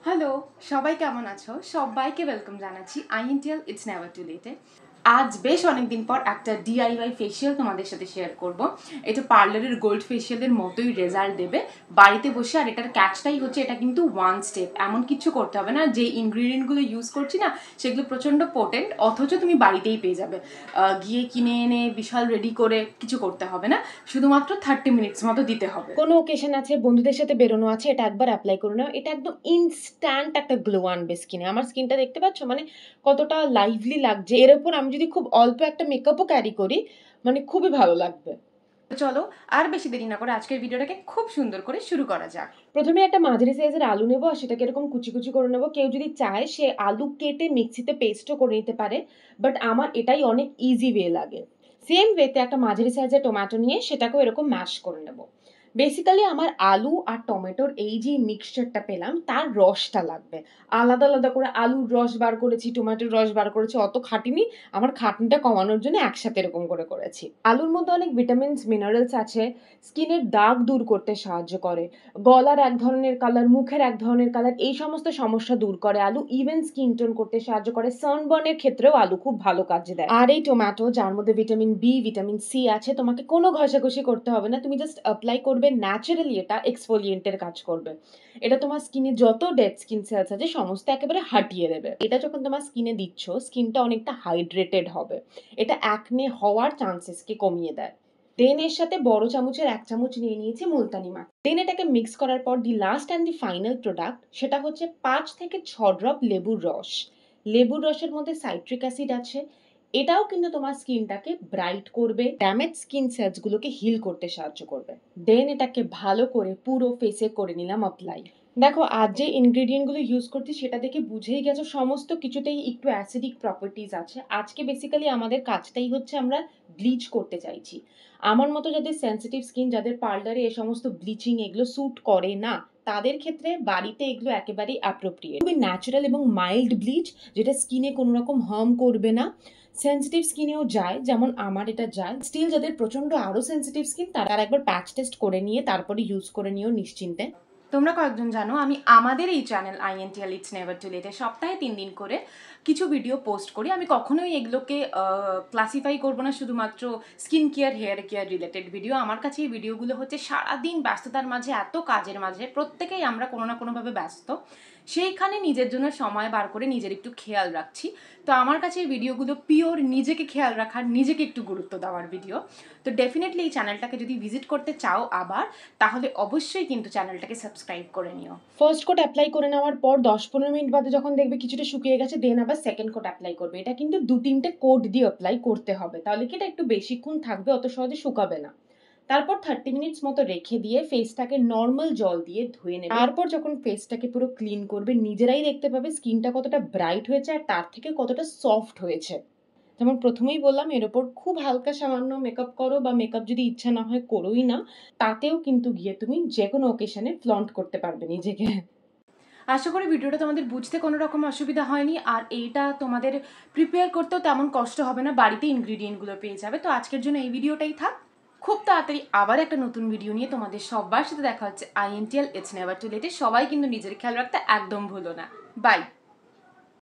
Hello, সবাই কেমন আছো? সবাইকে ওয়েলকাম জানাচ্ছি আইএনটিএল ইটস নেভার টু লেটে। আজ বেশ অনেকদিন পর একটা ডিআইওয়াই ফেসিয়াল তোমাদের সাথে শেয়ার করব। এটা পার্লারের গোল্ড ফেসিয়ালের মতোই রেজাল্ট দেবে বাড়িতে বসে। আর এটার ক্যাচটাই হচ্ছে এটা কিন্তু ওয়ান স্টেপ, এমন কিছু করতে হবে না। যে ইনগ্রিডিয়েন্টগুলো ইউজ করছি না সেগুলো প্রচণ্ড পোটেন্ট, অথচ তুমি বাড়িতেই পেয়ে যাবে। গিয়ে কিনে এনে বিশাল রেডি করে কিছু করতে হবে না, শুধুমাত্র 30 মিনিটস মতো দিতে হবে। কোনো ওকেশন আছে, বন্ধুদের সাথে বেরোনো আছে, এটা একবার অ্যাপ্লাই করে নাও। এটা একদম ইনস্ট্যান্ট একটা গ্লো আনবে স্কিনে। আমার স্কিনটা দেখতে পাচ্ছ, মানে কতটা লাইভলি লাগছে। এর উপর আমি যদি খুব অল্প একটা মেকআপও ক্যারি করি, মানে খুবই ভালো লাগবে। চলো আর বেশি দেরি না করে আজকের ভিডিওটাকে খুব সুন্দর করে শুরু করা যাক। প্রথমে একটা মাঝারি সাইজের আলু নেবো আর সেটাকে এরকম কুচি কুচি করে নেবো। কেউ যদি চায় সে আলু কেটে মিক্সিতে পেস্টও করে নিতে পারে, বাট আমার এটাই অনেক ইজি ওয়ে লাগে। সেম ওয়েতে একটা মাঝারি সাইজের টমেটো নিয়ে সেটাকেও এরকম ম্যাশ করে নেবো। বেসিক্যালি আমার আলু আর টমেটোর এই যে মিক্সচারটা পেলাম তার রসটা লাগবে। আলাদা আলাদা করে আলুর রস বার করেছি, টমেটোর রস বার করেছি, অত খাটিনি। আমার খাটনিটা কমানোর জন্য একসাথে এরকম করে করেছি। আলুর মধ্যে অনেক ভিটামিনস মিনারেলস আছে, স্কিনের দাগ দূর করতে সাহায্য করে, গলার এক ধরনের কালার, মুখের এক ধরনের কালার, এই সমস্ত সমস্যা দূর করে আলু। ইভেন স্কিন টোন করতে সাহায্য করে, সানবার্নের ক্ষেত্রেও আলু খুব ভালো কাজে দেয়। আর এই টমেটো, যার মধ্যে ভিটামিন বি, ভিটামিন সি আছে, তোমাকে কোনো ঘষাঘষি করতে হবে না। তুমি জাস্ট অ্যাপ্লাই করবে, ন্যাচারালি এটা এক্সফোলিয়েন্টের কাজ করবে। এটা তোমার স্কিনে যত ডেড স্কিন সেলস আছে সমস্ত একেবারে হাটিয়ে দেবে। এটা যখন তোমার স্কিনে দিচ্ছ, স্কিনটা অনেকটা হাইড্রেটেড হবে। এটা অ্যাকনে হওয়ার চান্সেসকে কমিয়ে দেয়। দেন এর সাথে বড় চামচের 1 চামচ নিয়ে নিয়েছি মুলতানি মাটি। দেন এটাকে মিক্স করার পর the last and the final product, সেটা হচ্ছে 5 থেকে 6 ড্রপ লেবুর রস। লেবুর রসের মধ্যে সাইট্রিক অ্যাসিড আছে। এটাও কিন্তু তোমার স্কিনটাকে ব্রাইট করবে, ড্যামেজ স্কিন সেলস গুলোকে হিল করতে সাহায্য করবে। দেন এটাকে ভালো করে পুরো ফেসে করে নিলাম অ্যাপ্লাই। দেখো, আজ যে ইনগ্রেডিয়েন্টগুলো ইউজ করছি সেটা দেখে বুঝেই গেছো সমস্ত কিছুতেই একটু অ্যাসিডিক প্রপার্টিজ আছে। আজকে বেসিক্যালি আমাদের কাজটাই হচ্ছে আমরা ব্লিচ করতে চাইছি। আমার মতো যাদের সেন্সিটিভ স্কিন, যাদের পার্লারে এ সমস্ত ব্লিচিং এগুলো স্যুট করে না, তাদের ক্ষেত্রে বাড়িতে এগুলো একেবারেই অ্যাপ্রোপ্রিয়েট। খুবই ন্যাচারাল এবং মাইল্ড ব্লিচ, যেটা স্কিনে কোনো রকম হার্ম করবে না। সেন্সিটিভ স্কিনেও যায়, যেমন আমার এটা যায়। স্টিল যাদের প্রচন্ড আরো সেন্সিটিভ স্কিন, তারা একবার প্যাচ টেস্ট করে নিয়ে তারপরে ইউজ করে নিও নিশ্চিন্তে। তোমরা কয়েকজন জানো আমি আমাদের এই চ্যানেল আইএনটিএল ইটস নেভার টু লেটে সপ্তাহে 3 দিন করে কিছু ভিডিও পোস্ট করি। আমি কখনোই এগুলোকে ক্লাসিফাই করবো না শুধুমাত্র skin care, hair care related video. আমার কাছে এই ভিডিওগুলো হচ্ছে সারাদিন ব্যস্ততার মাঝে, এত কাজের মাঝে প্রত্যেকেই আমরা কোনো না কোনোভাবে ব্যস্ত, সেইখানে নিজের জন্য সময় বার করে নিজের একটু খেয়াল রাখছি। তো আমার কাছে এই ভিডিওগুলো পিওর নিজেকে খেয়াল রাখার, নিজেকে একটু গুরুত্ব দেওয়ার ভিডিও। তো ডেফিনেটলি এই চ্যানেলটাকে যদি ভিজিট করতে চাও আবার, তাহলে অবশ্যই কিন্তু চ্যানেলটাকে সাবস্ক্রাইব করে নিও। ফার্স্ট কোট অ্যাপ্লাই করে নেওয়ার পর 10-15 মিনিট বাদে যখন দেখবে কিছুটা শুকিয়ে গেছে, দেন আবার সেকেন্ড কোট অ্যাপ্লাই করবে। এটা কিন্তু 2-3টে কোট দিয়ে অ্যাপ্লাই করতে হবে, তাহলে কি এটা একটু বেশিক্ষণ থাকবে, অত সহজে শুকাবে না। তারপর 30 মিনিটস মতো রেখে দিয়ে ফেসটাকে নর্মাল জল দিয়ে ধুয়ে নেবে। তারপর যখন ফেসটাকে পুরো ক্লিন করবে, নিজেরাই দেখতে পাবে স্কিনটা কতটা ব্রাইট হয়েছে আর তার থেকে কতটা সফট হয়েছে। যেমন প্রথমেই বললাম, এর ওপর খুব হালকা সামান্য মেকআপ করো, বা মেকআপ যদি ইচ্ছা না হয় করোই না, তাতেও কিন্তু গিয়ে তুমি যে কোনো ওকেশনে ফ্লন্ট করতে পারবে নিজেকে। আশা করি ভিডিওটা তোমাদের বুঝতে কোনো রকম অসুবিধা হয়নি, আর এইটা তোমাদের প্রিপেয়ার করতেও তেমন কষ্ট হবে না, বাড়িতে ইনগ্রিডিয়েন্টগুলো পেয়ে যাবে। তো আজকের জন্য এই ভিডিওটাই থাক। খুব তাড়াতাড়ি আবার একটা নতুন ভিডিও নিয়ে তোমাদের সবার সাথে দেখা হচ্ছে। আইএনটিএল ইটস নেভার টু লেটে। সবাই কিন্তু নিজের খেয়াল রাখতে একদম ভুলো না। বাই।